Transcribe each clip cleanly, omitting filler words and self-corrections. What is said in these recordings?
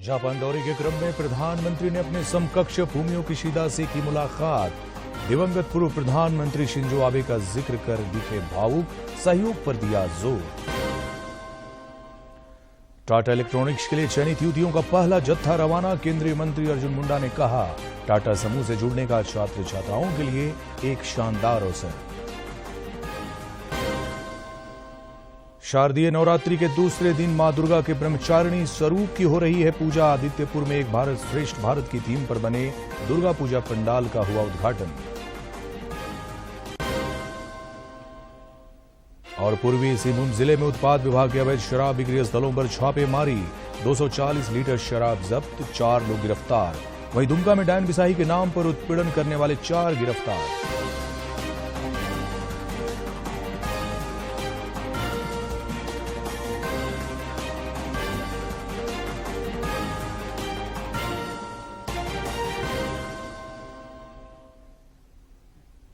Japan दौरे के क्रम में प्रधानमंत्री ने अपने समकक्ष फूमियो किशिदा से की मुलाकात। दिवंगत पूर्व प्रधानमंत्री शिंजो आबे का जिक्र कर दिखे भावुक, सहयोग पर दिया जोर। टाटा इलेक्ट्रॉनिक्स के लिए चयनित युवतियों का पहला जत्था रवाना। केंद्रीय मंत्री अर्जुन मुंडा ने कहा, टाटा समूह से जुड़ने का छात्र छात्राओं के लिए एक शानदार अवसर। शारदीय नवरात्रि के दूसरे दिन मां दुर्गा के ब्रह्मचारिणी स्वरूप की हो रही है पूजा। आदित्यपुर में एक भारत श्रेष्ठ भारत की थीम पर बने दुर्गा पूजा पंडाल का हुआ उद्घाटन। और पूर्वी सिंहभूम जिले में उत्पाद विभाग के अवैध शराब बिक्री स्थलों पर छापेमारी। 240 लीटर शराब जब्त, 4 लोग गिरफ्तार। वहीं दुमका में डायन बिसाही के नाम पर उत्पीड़न करने वाले 4 गिरफ्तार।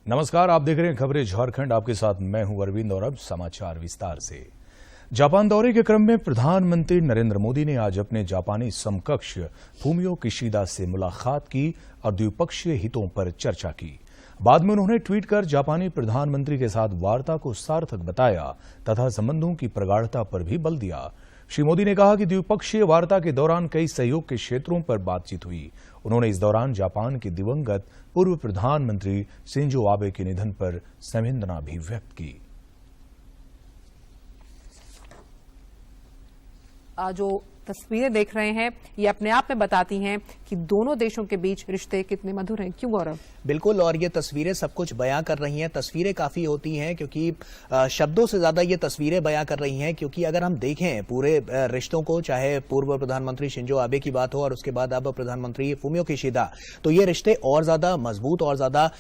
नमस्कार, आप देख रहे हैं खबरें झारखंड। आपके साथ मैं हूं अरविंद और अब समाचार विस्तार से। जापान दौरे के क्रम में प्रधानमंत्री नरेंद्र मोदी ने आज अपने जापानी समकक्ष फूमियो किशिदा से मुलाकात की और द्विपक्षीय हितों पर चर्चा की। बाद में उन्होंने ट्वीट कर जापानी प्रधानमंत्री के साथ वार्ता को सार्थक बताया तथा संबंधों की प्रगाढ़ता पर भी बल दिया। श्री मोदी ने कहा कि द्विपक्षीय वार्ता के दौरान कई सहयोग के क्षेत्रों पर बातचीत हुई। उन्होंने इस दौरान जापान के दिवंगत पूर्व प्रधानमंत्री शिंजो आबे के निधन पर संवेदना भी व्यक्त की। जो तस्वीरें देख रहे हैं ये अपने आप में बताती हैं कि दोनों देशों के बीच रिश्ते कितने मधुर हैं। क्यों गौरव? बिल्कुल, और ये तस्वीरें सब कुछ बयां कर रही हैं। तस्वीरें काफी होती हैं क्योंकि शब्दों से ज्यादा ये तस्वीरें बयां कर रही हैं। क्योंकि अगर हम देखें पूरे रिश्तों को, चाहे पूर्व प्रधानमंत्री शिंजो आबे की बात हो और उसके बाद अब प्रधानमंत्री फूमियो किशिदा, तो ये रिश्ते और ज्यादा मजबूत और ज्यादा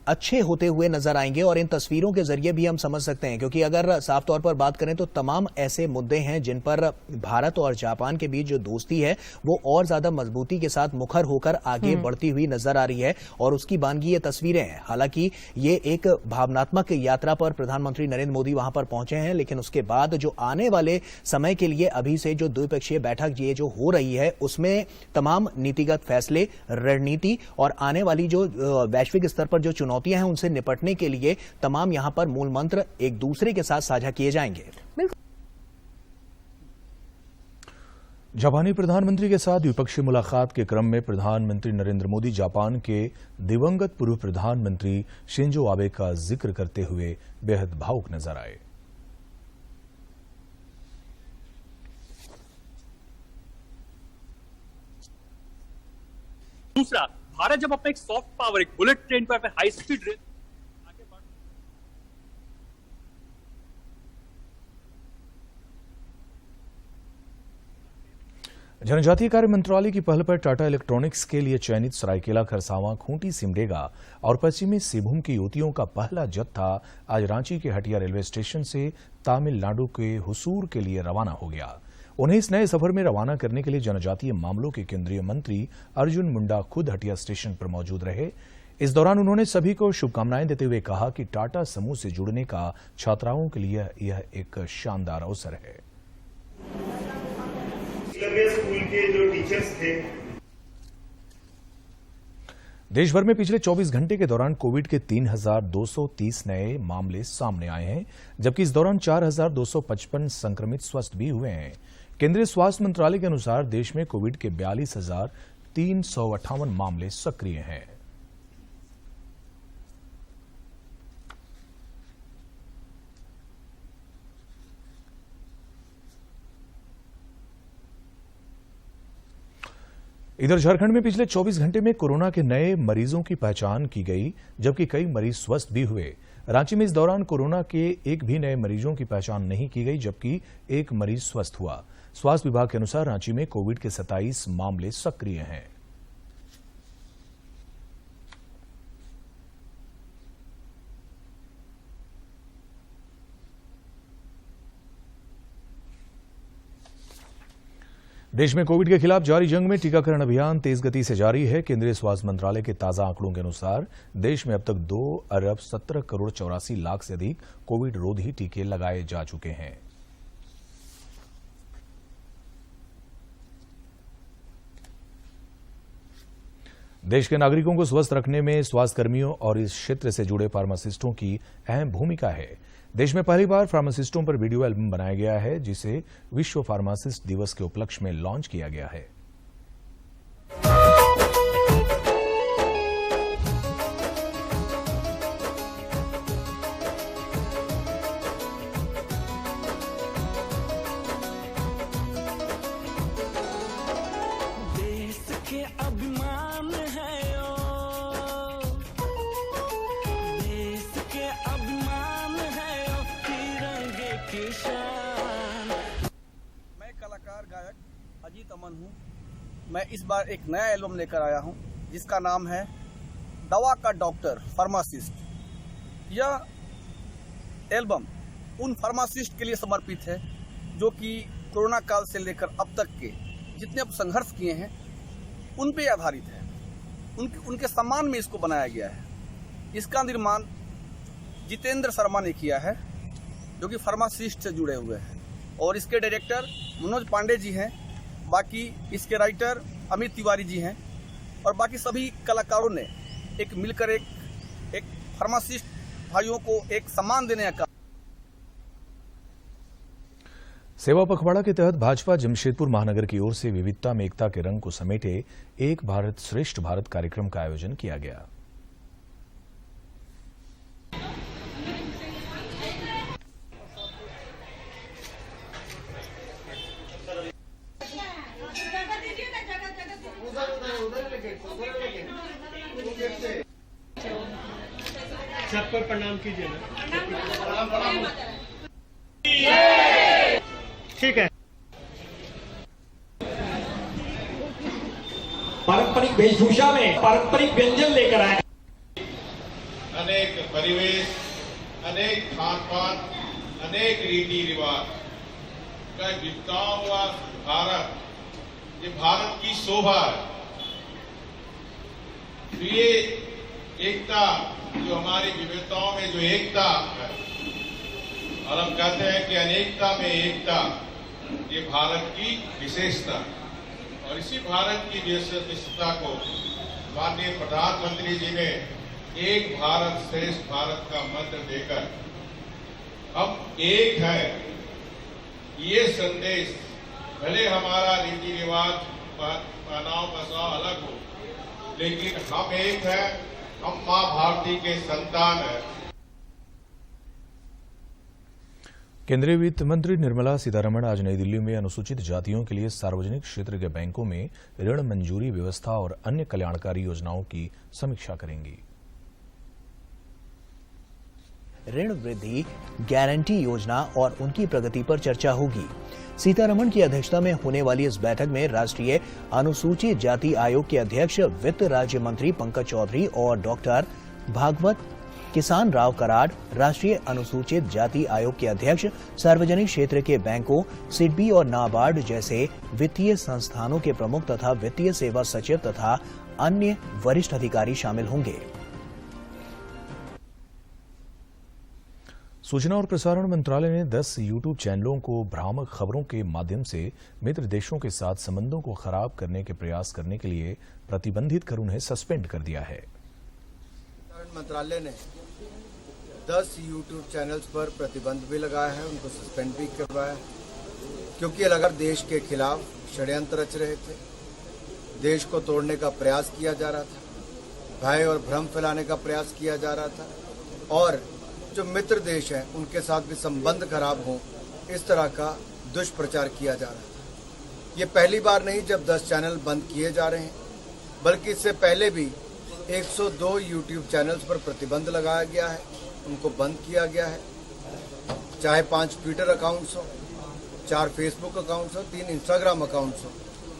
अच्छे होते हुए नजर आएंगे। और इन तस्वीरों के जरिए भी हम समझ सकते हैं, क्योंकि अगर साफ तौर पर बात करें तो तमाम ऐसे मुद्दे हैं जिन पर भारत और जापान के बीच जो दोस्ती है वो और ज्यादा मजबूती के साथ मुखर होकर आगे बढ़ती हुई नजर आ रही है। और उसकी बानगी ये तस्वीरें हैं। हालांकि ये एक भावनात्मक यात्रा पर प्रधानमंत्री नरेंद्र मोदी वहां पर पहुंचे हैं, लेकिन उसके बाद जो आने वाले समय के लिए अभी से जो द्विपक्षीय बैठक ये जो हो रही है उसमें तमाम नीतिगत फैसले, रणनीति और आने वाली जो वैश्विक स्तर पर जो चुनौतियां हैं उनसे निपटने के लिए तमाम यहां पर मूल मंत्र एक दूसरे के साथ साझा किए जाएंगे। जापानी प्रधानमंत्री के साथ द्विपक्षीय मुलाकात के क्रम में प्रधानमंत्री नरेंद्र मोदी जापान के दिवंगत पूर्व प्रधानमंत्री शिंजो आबे का जिक्र करते हुए बेहद भावुक नजर आए। दूसरा, भारत जब अपना एक सॉफ्ट पावर, एक बुलेट ट्रेन पर हाई स्पीड रेल आगे बढ़, जनजातीय कार्य मंत्रालय की पहल पर टाटा इलेक्ट्रॉनिक्स के लिए चयनित सरायकेला, खरसावां, खूंटी, सिमडेगा और पश्चिमी सिंहभूम की युवतियों का पहला जत्था आज रांची के हटिया रेलवे स्टेशन से तमिलनाडु के हुसूर के लिए रवाना हो गया। उन्हें इस नए सफर में रवाना करने के लिए जनजातीय मामलों के केंद्रीय मंत्री अर्जुन मुंडा खुद हटिया स्टेशन पर मौजूद रहे। इस दौरान उन्होंने सभी को शुभकामनाएं देते हुए कहा कि टाटा समूह से जुड़ने का छात्राओं के लिए यह एक शानदार अवसर है। स्कूल के जो टीचर्स थे, देश भर में पिछले 24 घंटे के दौरान कोविड के 3,230 नए मामले सामने आए हैं, जबकि इस दौरान 4,255 संक्रमित स्वस्थ भी हुए हैं। केंद्रीय स्वास्थ्य मंत्रालय के अनुसार देश में कोविड के 42,358 मामले सक्रिय हैं। इधर झारखंड में पिछले 24 घंटे में कोरोना के नए मरीजों की पहचान की गई, जबकि कई मरीज स्वस्थ भी हुए। रांची में इस दौरान कोरोना के एक भी नए मरीजों की पहचान नहीं की गई, जबकि एक मरीज स्वस्थ हुआ। स्वास्थ्य विभाग के अनुसार रांची में कोविड के 27 मामले सक्रिय हैं। देश में कोविड के खिलाफ जारी जंग में टीकाकरण अभियान तेज गति से जारी है। केंद्रीय स्वास्थ्य मंत्रालय के ताजा आंकड़ों के अनुसार देश में अब तक 2,17,84,00,000 से अधिक कोविड रोधी टीके लगाए जा चुके हैं। देश के नागरिकों को स्वस्थ रखने में स्वास्थ्य कर्मियों और इस क्षेत्र से जुड़े फार्मासिस्टों की अहम भूमिका है। देश में पहली बार फार्मासिस्टों पर वीडियो एल्बम बनाया गया है, जिसे विश्व फार्मासिस्ट दिवस के उपलक्ष्य में लॉन्च किया गया है। अभिमान है ओ, देश के अभिमान है ओ, तिरंगे की शान। मैं कलाकार गायक अजीत अमन हूँ। मैं इस बार एक नया एल्बम लेकर आया हूँ जिसका नाम है दवा का डॉक्टर फार्मासिस्ट। यह एल्बम उन फार्मासिस्ट के लिए समर्पित है जो कि कोरोना काल से लेकर अब तक के जितने अब संघर्ष किए हैं उन पे आधारित है। उनके सम्मान में इसको बनाया गया है। इसका निर्माण जितेंद्र शर्मा ने किया है जो कि फार्मासिस्ट से जुड़े हुए हैं, और इसके डायरेक्टर मनोज पांडे जी हैं। बाकी इसके राइटर अमित तिवारी जी हैं, और बाकी सभी कलाकारों ने एक मिलकर एक फार्मासिस्ट भाइयों को एक सम्मान देने का। सेवा पखवाड़ा के तहत भाजपा जमशेदपुर महानगर की ओर से विविधता में एकता के रंग को समेटे एक भारत श्रेष्ठ भारत कार्यक्रम का आयोजन किया गया। सबको प्रणाम कीजिए ना। ठीक है। पारंपरिक वेशभूषा में पारंपरिक व्यंजन लेकर आए। अनेक परिवेश, अनेक खान पान, अनेक रीति रिवाज का विविधता हुआ भारत, ये भारत की शोभा है। तो ये एकता, जो हमारी विविधताओं में जो एकता है, और हम कहते हैं कि अनेकता में एकता, ये भारत की विशेषता। और इसी भारत की विशेषता को माननीय प्रधानमंत्री जी ने एक भारत श्रेष्ठ भारत का मंत्र देकर हम एक है, ये संदेश, भले हमारा रीति रिवाज पहनाव बसाव अलग हो, लेकिन हम एक है, हम मां भारती के संतान है। केंद्रीय वित्त मंत्री निर्मला सीतारमण आज नई दिल्ली में अनुसूचित जातियों के लिए सार्वजनिक क्षेत्र के बैंकों में ऋण मंजूरी व्यवस्था और अन्य कल्याणकारी योजनाओं की समीक्षा करेंगी। ऋण वृद्धि गारंटी योजना और उनकी प्रगति पर चर्चा होगी। सीतारमण की अध्यक्षता में होने वाली इस बैठक में राष्ट्रीय अनुसूचित जाति आयोग के अध्यक्ष वित्त राज्य मंत्री पंकज चौधरी और डॉक्टर भागवत किसान राव कराड़, राष्ट्रीय अनुसूचित जाति आयोग के अध्यक्ष, सार्वजनिक क्षेत्र के बैंकों, सिडबी और नाबार्ड जैसे वित्तीय संस्थानों के प्रमुख तथा वित्तीय सेवा सचिव तथा अन्य वरिष्ठ अधिकारी शामिल होंगे। सूचना और प्रसारण मंत्रालय ने 10 यूट्यूब चैनलों को भ्रामक खबरों के माध्यम से मित्र देशों के साथ संबंधों को खराब करने के प्रयास करने के लिए प्रतिबंधित कर उन्हें सस्पेंड कर दिया है। मंत्रालय ने 10 यूट्यूब चैनल्स पर प्रतिबंध भी लगाया है, उनको सस्पेंड भी करवाया है, क्योंकि ये लगातार देश के खिलाफ षड्यंत्र रच रहे थे, देश को तोड़ने का प्रयास किया जा रहा था, भय और भ्रम फैलाने का प्रयास किया जा रहा था, और जो मित्र देश हैं उनके साथ भी संबंध खराब हो, इस तरह का दुष्प्रचार किया जा रहा था। ये पहली बार नहीं जब 10 चैनल बंद किए जा रहे हैं, बल्कि इससे पहले भी 102 यूट्यूब चैनल्स पर प्रतिबंध लगाया गया है, उनको बंद किया गया है। चाहे 5 ट्विटर अकाउंट्स हो, 4 फेसबुक अकाउंट्स हो, 3 इंस्टाग्राम अकाउंट्स हो,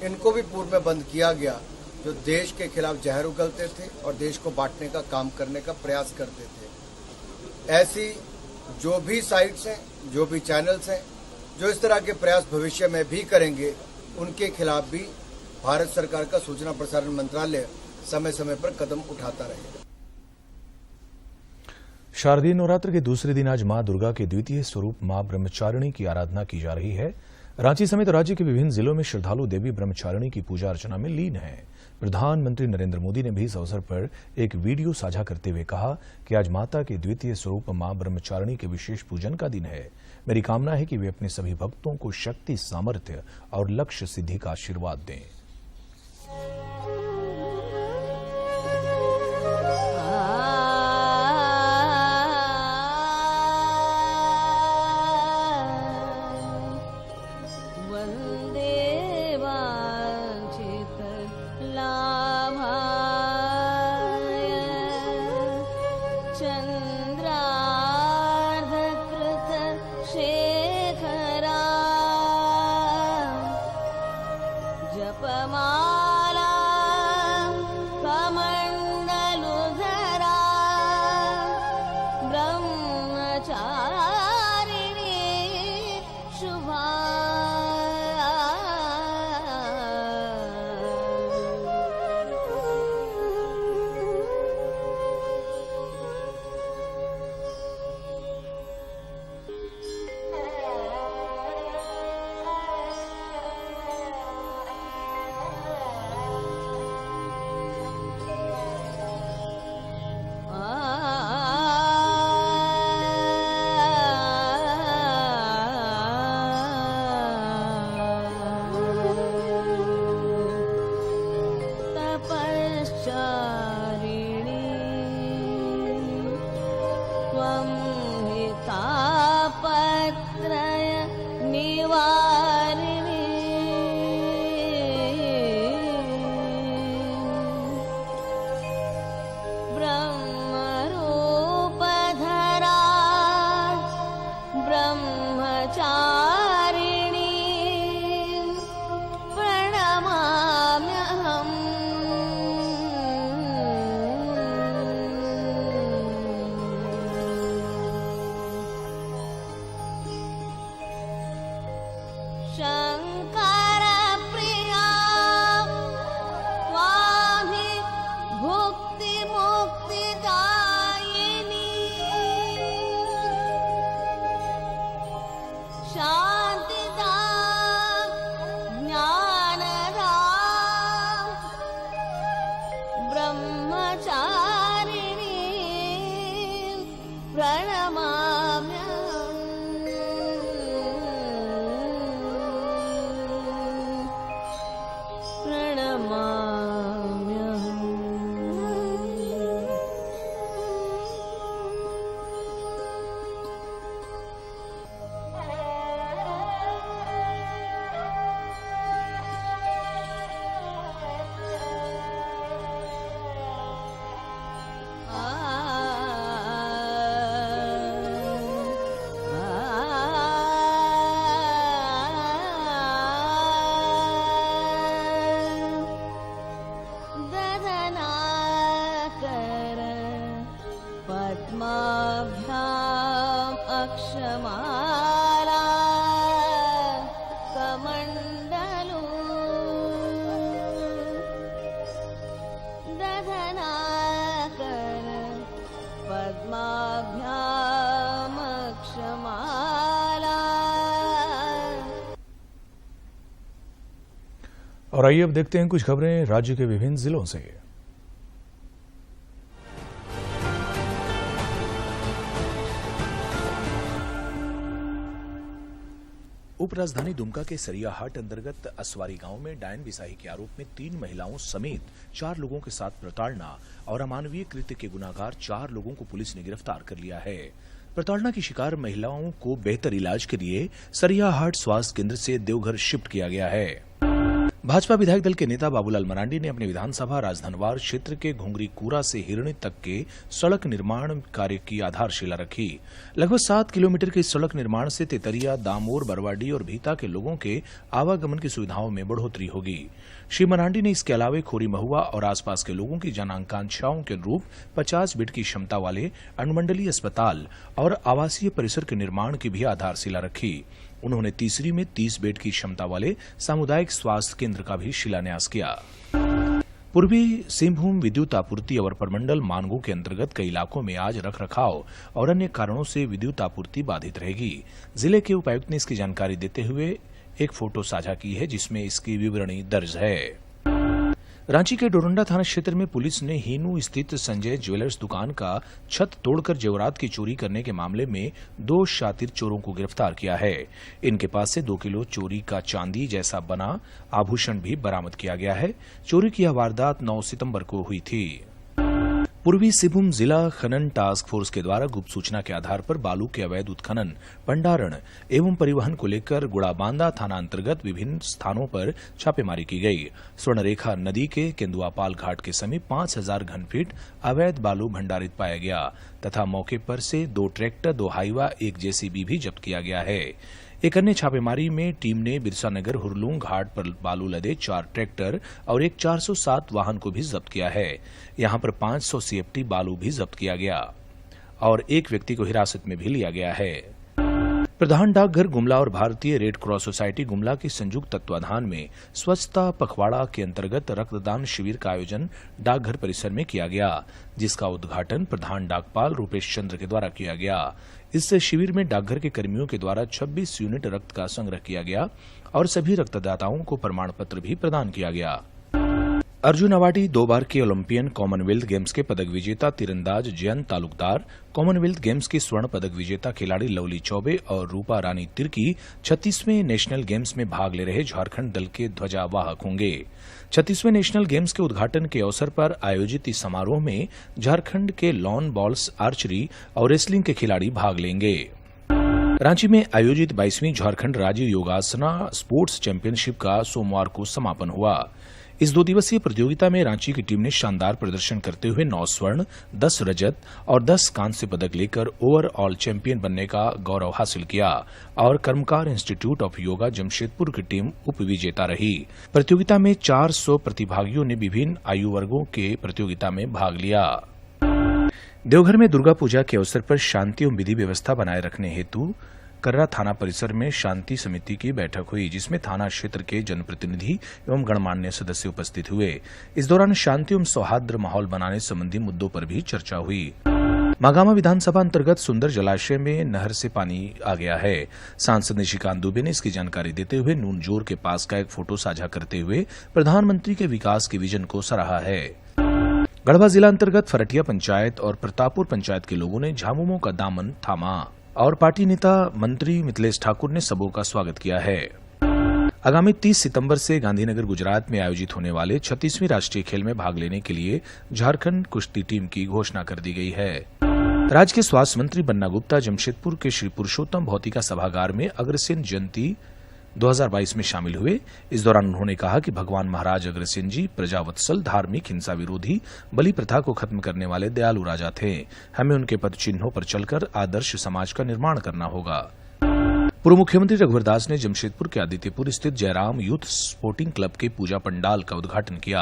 इनको भी पूर्व में बंद किया गया, जो देश के खिलाफ जहर उगलते थे और देश को बांटने का काम करने का प्रयास करते थे। ऐसी जो भी साइट्स हैं, जो भी चैनल्स हैं, जो इस तरह के प्रयास भविष्य में भी करेंगे, उनके खिलाफ भी भारत सरकार का सूचना प्रसारण मंत्रालय समय समय पर कदम उठाता रहेगा। शारदीय नवरात्र के दूसरे दिन आज मां दुर्गा के द्वितीय स्वरूप मां ब्रह्मचारिणी की आराधना की जा रही है। रांची समेत राज्य के विभिन्न जिलों में श्रद्धालु देवी ब्रह्मचारिणी की पूजा अर्चना में लीन हैं। प्रधानमंत्री नरेंद्र मोदी ने भी इस अवसर पर एक वीडियो साझा करते हुए कहा कि आज माता के द्वितीय स्वरूप मां ब्रह्मचारिणी के विशेष पूजन का दिन है। मेरी कामना है कि वे अपने सभी भक्तों को शक्ति, सामर्थ्य और लक्ष्य सिद्धि का आशीर्वाद दें। जपमाला कमण्डलुधरा ब्रह्मचारिणी शुभा तापत्रय निवारिणी ब्रह्मरूपधरा ब्रह्मचारिणी प्रणमाम्यहम्। शंकर प्रिया स्वामी भुक्ति मुक्ति दायिनी शांतिदा ज्ञानदा ब्रह्मचारिणी प्रणमाम्यहम्। पद्माभ्याम् अक्षमाला कमण्डलू दधनाकर पद्माभ्याम् अक्षमाला। और आइए अब देखते हैं कुछ खबरें राज्य के विभिन्न जिलों से। उपराजधानी दुमका के सरियाहाट अंतर्गत असवारी गांव में डायन बिसाही के आरोप में 3 महिलाओं समेत 4 लोगों के साथ प्रताड़ना और अमानवीय कृत्य के गुनाहगार 4 लोगों को पुलिस ने गिरफ्तार कर लिया है। प्रताड़ना की शिकार महिलाओं को बेहतर इलाज के लिए सरियाहाट स्वास्थ्य केंद्र से देवघर शिफ्ट किया गया है। भाजपा विधायक दल के नेता बाबूलाल मरांडी ने अपने विधानसभा राजधनवार क्षेत्र के घुंगरी कूरा से हिरणी तक के सड़क निर्माण कार्य की आधारशिला रखी। लगभग 7 किलोमीटर के इस सड़क निर्माण से तेतरिया, दामोर, बरवाडी और भीता के लोगों के आवागमन की सुविधाओं में बढ़ोतरी होगी। श्री मरांडी ने इसके अलावा खोरी महुआ और आसपास के लोगों की जन आकांक्षाओं के अनुरूप 50 बेड की क्षमता वाले अनुमंडलीय अस्पताल और आवासीय परिसर के निर्माण की भी आधारशिला रखी। उन्होंने तीसरी में 30 बेड की क्षमता वाले सामुदायिक स्वास्थ्य केंद्र का भी शिलान्यास किया। पूर्वी सिंहभूम विद्युत आपूर्ति और प्रमंडल मानगो के अंतर्गत कई इलाकों में आज रखरखाव और अन्य कारणों से विद्युत आपूर्ति बाधित रहेगी। जिले के उपायुक्त ने इसकी जानकारी देते हुए एक फोटो साझा की है जिसमें इसकी विवरणी दर्ज है। रांची के डोरंडा थाना क्षेत्र में पुलिस ने हीनू स्थित संजय ज्वेलर्स दुकान का छत तोड़कर जेवरात की चोरी करने के मामले में 2 शातिर चोरों को गिरफ्तार किया है। इनके पास से 2 किलो चोरी का चांदी जैसा बना आभूषण भी बरामद किया गया है। चोरी की यह वारदात 9 सितंबर को हुई थी। पूर्वी सिंहभूम जिला खनन टास्क फोर्स के द्वारा गुप्त सूचना के आधार पर बालू के अवैध उत्खनन, भंडारण एवं परिवहन को लेकर गुड़ाबांदा थाना अंतर्गत विभिन्न स्थानों पर छापेमारी की गई। स्वर्णरेखा नदी के केंदुआपाल घाट के समीप 5000 घनफीट अवैध बालू भंडारित पाया गया तथा मौके पर से 2 ट्रैक्टर, 2 हाईवा, 1 जेसीबी भी जब्त किया गया है। एक अन्य छापेमारी में टीम ने बिरसानगर हुरलूंग घाट पर बालू लदे 4 ट्रैक्टर और एक 407 वाहन को भी जब्त किया है। यहां पर 500 सीएफटी बालू भी जब्त किया गया और एक व्यक्ति को हिरासत में भी लिया गया है। प्रधान डाकघर गुमला और भारतीय रेड क्रॉस सोसाइटी गुमला के संयुक्त तत्वाधान में स्वच्छता पखवाड़ा के अंतर्गत रक्तदान शिविर का आयोजन डाकघर परिसर में किया गया, जिसका उद्घाटन प्रधान डाकपाल रूपेश चंद्र के द्वारा किया गया। इस शिविर में डाकघर के कर्मियों के द्वारा 26 यूनिट रक्त का संग्रह किया गया और सभी रक्तदाताओं को प्रमाण पत्र भी प्रदान किया गया। अर्जुन अवार्डी 2 बार के ओलंपियन, कॉमनवेल्थ गेम्स के पदक विजेता तीरंदाज जयंत तालुकदार, कॉमनवेल्थ गेम्स की स्वर्ण पदक विजेता खिलाड़ी लवली चौबे और रूपा रानी तिर्की 36वें नेशनल गेम्स में भाग ले रहे झारखंड दल के ध्वजावाहक होंगे। 36वें नेशनल गेम्स के उद्घाटन के अवसर पर आयोजित इस समारोह में झारखंड के लॉन बॉल्स, आर्चरी और रेसलिंग के खिलाड़ी भाग लेंगे। रांची में आयोजित 22वीं झारखंड राज्य योगासना स्पोर्ट्स चैंपियनशिप का सोमवार को समापन हुआ। इस 2 दिवसीय प्रतियोगिता में रांची की टीम ने शानदार प्रदर्शन करते हुए 9 स्वर्ण, 10 रजत और 10 कांस्य पदक लेकर ओवरऑल चैंपियन बनने का गौरव हासिल किया और कर्मकार इंस्टीट्यूट ऑफ योगा जमशेदपुर की टीम उपविजेता रही। प्रतियोगिता में 400 प्रतिभागियों ने विभिन्न आयु वर्गों के प्रतियोगिता में भाग लिया। देवघर में दुर्गा पूजा के अवसर पर शांति एवं विधि व्यवस्था बनाए रखने हेतु कर्रा थाना परिसर में शांति समिति की बैठक हुई, जिसमें थाना क्षेत्र के जनप्रतिनिधि एवं गणमान्य सदस्य उपस्थित हुए। इस दौरान शांति एवं सौहार्द माहौल बनाने संबंधी मुद्दों पर भी चर्चा हुई। मागामा विधानसभा अंतर्गत सुंदर जलाशय में नहर से पानी आ गया है। सांसद निशिकांत दुबे ने इसकी जानकारी देते हुए नूनजोर के पास का एक फोटो साझा करते हुए प्रधानमंत्री के विकास के विजन को सराहा है। गढ़वा जिला अंतर्गत फरटिया पंचायत और प्रतापपुर पंचायत के लोगों ने झामुमो का दामन थामा और पार्टी नेता मंत्री मिथिलेश ठाकुर ने सबों का स्वागत किया है। आगामी 30 सितंबर से गांधीनगर गुजरात में आयोजित होने वाले 36वीं राष्ट्रीय खेल में भाग लेने के लिए झारखंड कुश्ती टीम की घोषणा कर दी गई है। राज्य के स्वास्थ्य मंत्री बन्ना गुप्ता जमशेदपुर के श्री पुरुषोत्तम भौतिका सभागार में अग्रसेन जयंती 2022 में शामिल हुए। इस दौरान उन्होंने कहा कि भगवान महाराज अग्रसेन जी प्रजावत्सल, धार्मिक हिंसा विरोधी, बलि प्रथा को खत्म करने वाले दयालु राजा थे। हमें उनके पद चिन्हों पर चलकर आदर्श समाज का निर्माण करना होगा। पूर्व मुख्यमंत्री रघुवर दास ने जमशेदपुर के आदित्यपुर स्थित जयराम यूथ स्पोर्टिंग क्लब के पूजा पंडाल का उद्घाटन किया।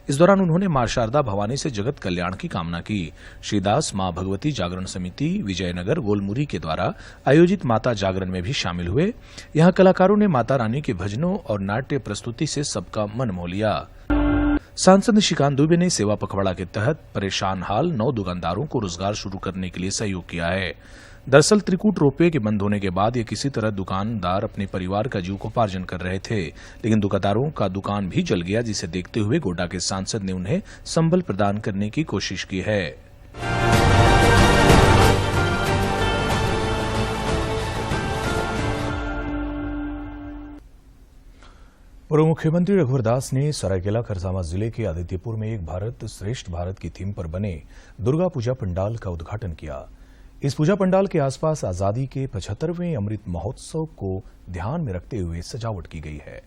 इस दौरान उन्होंने मां शारदा भवानी से जगत कल्याण की कामना की। श्री दास मां भगवती जागरण समिति विजयनगर गोलमुरी के द्वारा आयोजित माता जागरण में भी शामिल हुए। यहां कलाकारों ने माता रानी के भजनों और नाट्य प्रस्तुति से सबका मन मोह लिया। सांसद निशिकांत दुबे ने सेवा पखवाड़ा के तहत परेशान हाल 9 दुकानदारों को रोजगार शुरू करने के लिए सहयोग किया है। दरअसल त्रिकूट रोपवे के बंद होने के बाद ये किसी तरह दुकानदार अपने परिवार का जीविकोपार्जन कर रहे थे, लेकिन दुकानदारों का दुकान भी जल गया, जिसे देखते हुए गोड्डा के सांसद ने उन्हें संबल प्रदान करने की कोशिश की है। पूर्व मुख्यमंत्री रघुवर दास ने सरायकेला खरसावां जिले के आदित्यपुर में एक भारत श्रेष्ठ भारत की थीम पर बने दुर्गा पूजा पंडाल का उद्घाटन किया। इस पूजा पंडाल के आसपास आजादी के 75वें अमृत महोत्सव को ध्यान में रखते हुए सजावट की गई है।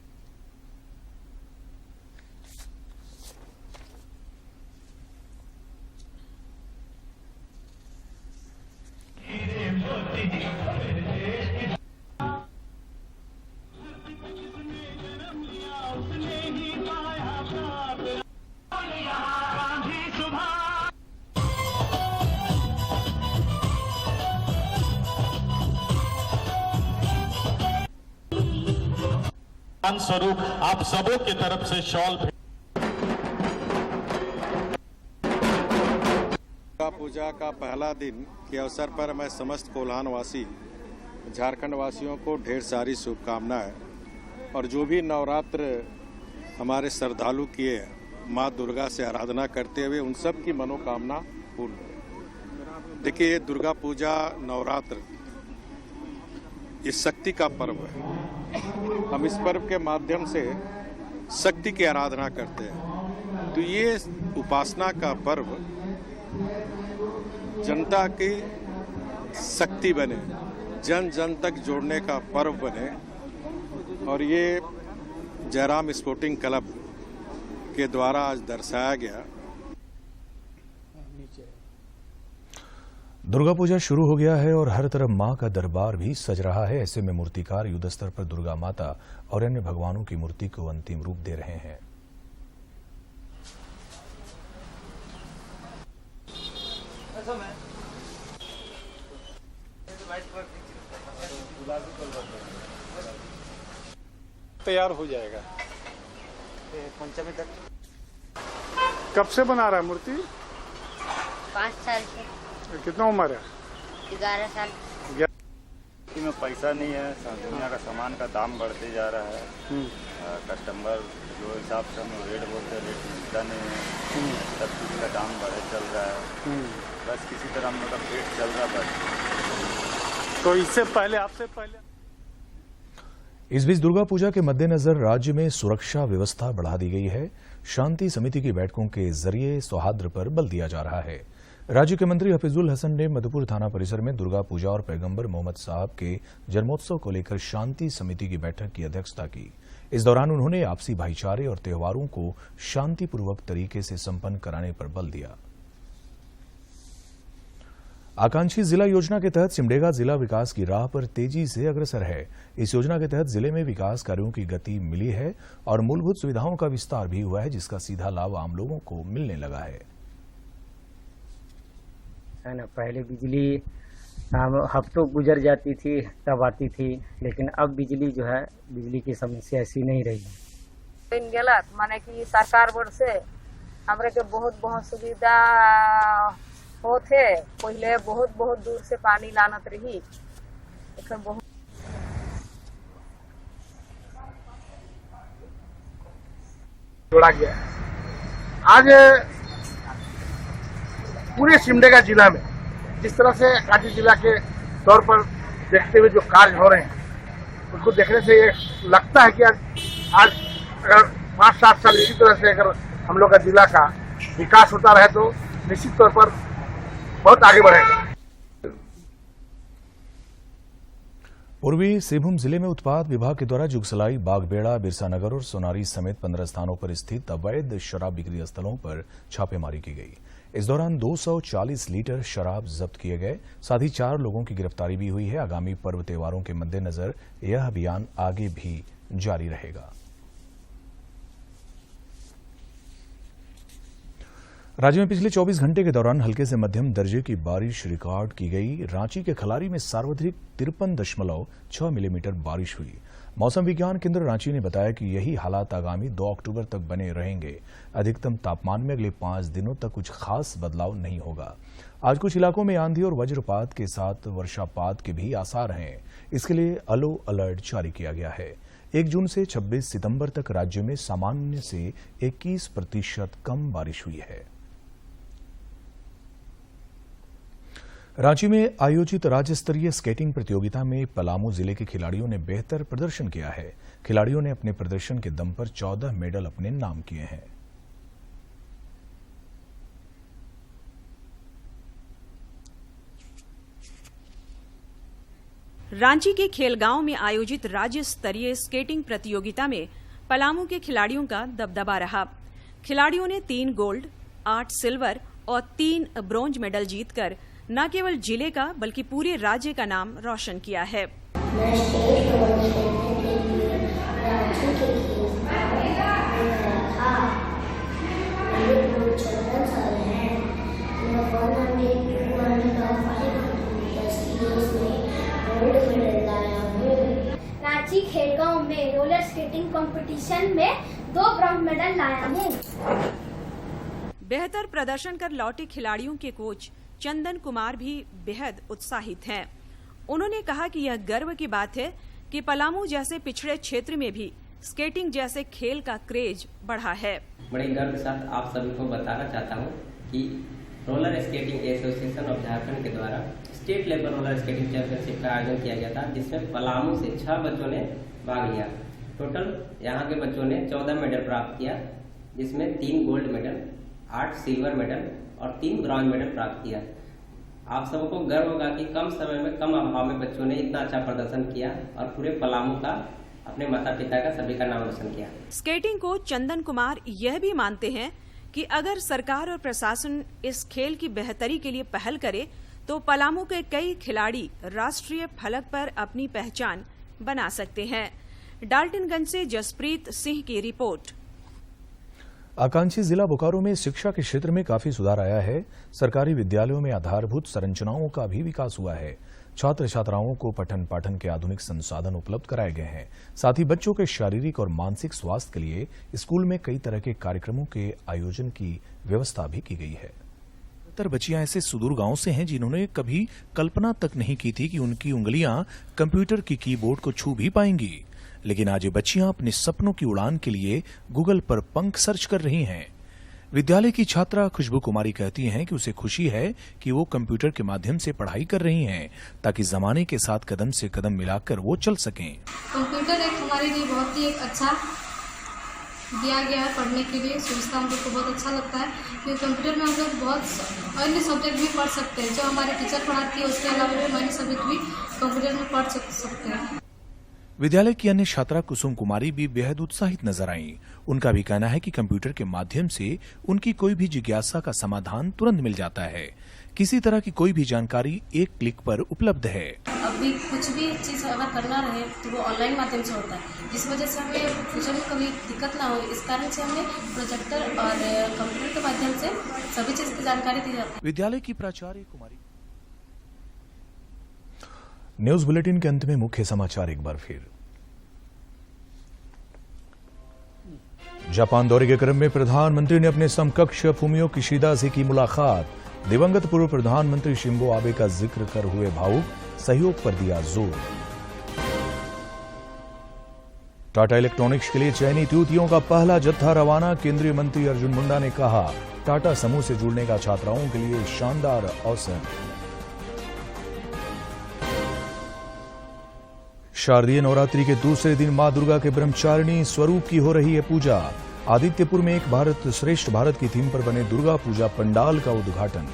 स्वरूप आप सबों की तरफ से शॉल पूजा का पहला दिन के अवसर पर मैं समस्त कोल्हानवासी झारखंड वासियों को ढेर सारी शुभकामनाएं और जो भी नवरात्र हमारे श्रद्धालु किए माँ दुर्गा से आराधना करते हुए उन सब की मनोकामना पूर्ण हो। देखिए, दुर्गा पूजा नवरात्र ये शक्ति का पर्व है। हम इस पर्व के माध्यम से शक्ति की आराधना करते हैं। तो ये उपासना का पर्व जनता की शक्ति बने, जन जन तक जोड़ने का पर्व बने, और ये जयराम स्पोर्टिंग क्लब के द्वारा आज दर्शाया गया। दुर्गा पूजा शुरू हो गया है और हर तरफ मां का दरबार भी सज रहा है। ऐसे में मूर्तिकार युद्ध स्तर पर दुर्गा माता और अन्य भगवानों की मूर्ति को अंतिम रूप दे रहे हैं। तैयार हो जाएगा पंचमी तक। कब से बना रहा है मूर्ति? 5 साल से। कितना उम्र है? 11 साल। में पैसा नहीं है, दुनिया का सामान का दाम बढ़ते जा रहा है। कस्टमर जो हिसाब से हम रेट बोलते हैं, रेट मिलता नहीं है। सब चीज़ का दाम बढ़े चल रहा है। बस किसी तरह हम लोग का पेट चल रहा है बस। तो इससे पहले, आपसे पहले इस बीच दुर्गा पूजा के मद्देनजर राज्य में सुरक्षा व्यवस्था बढ़ा दी गई है। शांति समिति की बैठकों के जरिए सौहार्द पर बल दिया जा रहा है। राज्य के मंत्री हफीजुल हसन ने मधुपुर थाना परिसर में दुर्गा पूजा और पैगंबर मोहम्मद साहब के जन्मोत्सव को लेकर शांति समिति की बैठक की अध्यक्षता की। इस दौरान उन्होंने आपसी भाईचारे और त्योहारों को शांतिपूर्वक तरीके से संपन्न कराने पर बल दिया। आकांक्षी जिला योजना के तहत सिमडेगा जिला विकास की राह पर तेजी से अग्रसर है। इस योजना के तहत जिले में विकास कार्यों की गति मिली है और मूलभूत सुविधाओं का विस्तार भी हुआ है, जिसका सीधा लाभ आम लोगों को मिलने लगा है ना। पहले बिजली हफ्तों गुजर जाती थी तब आती थी, लेकिन अब बिजली जो है, बिजली की समस्या ऐसी नहीं रही। गलत माने कि सरकार बोर्ड से हमरे के बहुत सुविधा होते। पहले बहुत दूर से पानी लानत रही, बहुत जोड़ा गया। आज पूरे सिमडेगा जिला में जिस तरह से रांची जिला के तौर पर देखते हुए जो कार्य हो रहे हैं, उसको देखने से ये लगता है कि आज अगर 5-7 साल इसी तरह से अगर हम लोग का जिला का विकास होता रहे तो निश्चित तौर पर बहुत आगे बढ़ेगा। पूर्वी सिंहभूम जिले में उत्पाद विभाग के द्वारा जुगसलाई, बागबेड़ा, बिरसानगर और सोनारी समेत 15 स्थानों पर स्थित अवैध शराब बिक्री स्थलों पर छापेमारी की गई। इस दौरान 240 लीटर शराब जब्त किए गए। साथ ही 4 लोगों की गिरफ्तारी भी हुई है। आगामी पर्व त्योहारों के मद्देनजर यह अभियान आगे भी जारी रहेगा। राज्य में पिछले 24 घंटे के दौरान हल्के से मध्यम दर्जे की बारिश रिकॉर्ड की गई। रांची के खलारी में सार्वत्रिक 53.6 मिलीमीटर बारिश हुई। मौसम विज्ञान केंद्र रांची ने बताया कि यही हालात आगामी 2 अक्टूबर तक बने रहेंगे। अधिकतम तापमान में अगले 5 दिनों तक कुछ खास बदलाव नहीं होगा। आज कुछ इलाकों में आंधी और वज्रपात के साथ वर्षापात के भी आसार हैं। इसके लिए येलो अलर्ट जारी किया गया है। 1 जून से 26 सितंबर तक राज्य में सामान्य से 21% कम बारिश हुई है। रांची में आयोजित राज्य स्तरीय स्केटिंग प्रतियोगिता में पलामू जिले के खिलाड़ियों ने बेहतर प्रदर्शन किया है। खिलाड़ियों ने अपने प्रदर्शन के दम पर 14 मेडल अपने नाम किए हैं। रांची के खेलगांव में आयोजित राज्य स्तरीय स्केटिंग प्रतियोगिता में पलामू के खिलाड़ियों का दबदबा रहा। खिलाड़ियों ने 3 गोल्ड, 8 सिल्वर और 3 ब्रॉन्ज मेडल जीतकर न केवल जिले का बल्कि पूरे राज्य का नाम रोशन किया है। रांची खेलगांव में रोलर स्केटिंग कंपटीशन में 2 ब्रॉन्ज मेडल लाया हूँ। बेहतर प्रदर्शन कर लौटे खिलाड़ियों के कोच चंदन कुमार भी बेहद उत्साहित हैं। उन्होंने कहा कि यह गर्व की बात है कि पलामू जैसे पिछड़े क्षेत्र में भी स्केटिंग जैसे खेल का क्रेज बढ़ा है। बड़े गर्व के साथ आप सभी को बताना चाहता हूँ कि roller skating association of Jharkhand के द्वारा state level roller skating championship का आयोजन किया गया था, जिसमें पलामू से 6 बच्चों ने भाग लिया। टोटल यहाँ के बच्चों ने 14 मेडल प्राप्त किया, जिसमें 3 गोल्ड मेडल, 8 सिल्वर मेडल और 3 ब्रॉन्ज मेडल प्राप्त किया। आप सबको गर्व होगा कि कम समय में, कम अभाव में बच्चों ने इतना अच्छा प्रदर्शन किया और पूरे पलामू का, अपने माता पिता का, सभी का नाम रोशन किया। स्केटिंग कोच चंदन कुमार यह भी मानते हैं कि अगर सरकार और प्रशासन इस खेल की बेहतरी के लिए पहल करे तो पलामू के कई खिलाड़ी राष्ट्रीय फलक पर अपनी पहचान बना सकते हैं। डाल्टनगंज से जसप्रीत सिंह की रिपोर्ट। आकांक्षी जिला बोकारो में शिक्षा के क्षेत्र में काफी सुधार आया है। सरकारी विद्यालयों में आधारभूत संरचनाओं का भी विकास हुआ है। छात्र छात्राओं को पठन पाठन के आधुनिक संसाधन उपलब्ध कराए गए हैं। साथ ही बच्चों के शारीरिक और मानसिक स्वास्थ्य के लिए स्कूल में कई तरह के कार्यक्रमों के आयोजन की व्यवस्था भी की गई है। बच्चियां ऐसे सुदूर गांव से हैं जिन्होंने कभी कल्पना तक नहीं की थी कि उनकी उंगलियां कंप्यूटर की कीबोर्ड को छू भी पाएंगी, लेकिन आज ये बच्चियां अपने सपनों की उड़ान के लिए गूगल पर पंख सर्च कर रही हैं। विद्यालय की छात्रा खुशबू कुमारी कहती हैं कि उसे खुशी है कि वो कंप्यूटर के माध्यम से पढ़ाई कर रही हैं, ताकि जमाने के साथ कदम से कदम मिलाकर वो चल सकें। कंप्यूटर एक हमारे लिए बहुत ही एक अच्छा दिया गया है पढ़ने के लिए, सुविधा हम लोग को बहुत अच्छा लगता है, क्योंकि कंप्यूटर में हम लोग बहुत अन्य सब्जेक्ट भी पढ़ सकते हैं। जो हमारे टीचर पढ़ाती है उसके अलावा भी अन्य सब्जेक्ट भी कंप्यूटर में पढ़ सकते हैं। विद्यालय की अन्य छात्रा कुसुम कुमारी भी बेहद उत्साहित नजर आईं। उनका भी कहना है कि कंप्यूटर के माध्यम से उनकी कोई भी जिज्ञासा का समाधान तुरंत मिल जाता है। किसी तरह की कोई भी जानकारी एक क्लिक पर उपलब्ध है। अभी कुछ भी चीज अगर करना रहे तो वो ऑनलाइन माध्यम से होता है, जिस वजह से हमें फ्यूचर में कभी दिक्कत ना हो। इस कारण से हमें प्रोजेक्टर और कंप्यूटर के माध्यम से सभी चीज की जानकारी दी जाती है। विद्यालय की प्राचार्य कुमारी। न्यूज बुलेटिन के अंत में मुख्य समाचार एक बार फिर। जापान दौरे के क्रम में प्रधानमंत्री ने अपने समकक्ष फुमियो किशिदा से की मुलाकात। दिवंगत पूर्व प्रधानमंत्री शिंजो आबे का जिक्र कर हुए भावुक, सहयोग पर दिया जोर। टाटा इलेक्ट्रॉनिक्स के लिए चयनित युवतियों का पहला जत्था रवाना। केंद्रीय मंत्री अर्जुन मुंडा ने कहा, टाटा समूह से जुड़ने का छात्राओं के लिए शानदार अवसर। शारदीय नवरात्रि के दूसरे दिन मां दुर्गा के ब्रह्मचारिणी स्वरूप की हो रही है पूजा। आदित्यपुर में एक भारत श्रेष्ठ भारत की थीम पर बने दुर्गा पूजा पंडाल का उद्घाटन।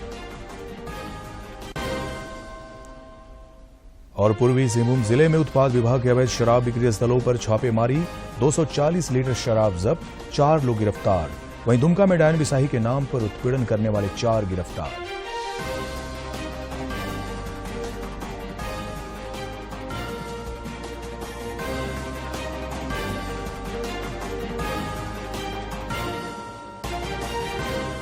और पूर्वी सिंहभूम जिले में उत्पाद विभाग के अवैध शराब बिक्री स्थलों पर छापेमारी। 240 लीटर शराब जब्त, 4 लोग गिरफ्तार। वहीं दुमका में डायन बिसाही के नाम पर उत्पीड़न करने वाले 4 गिरफ्तार।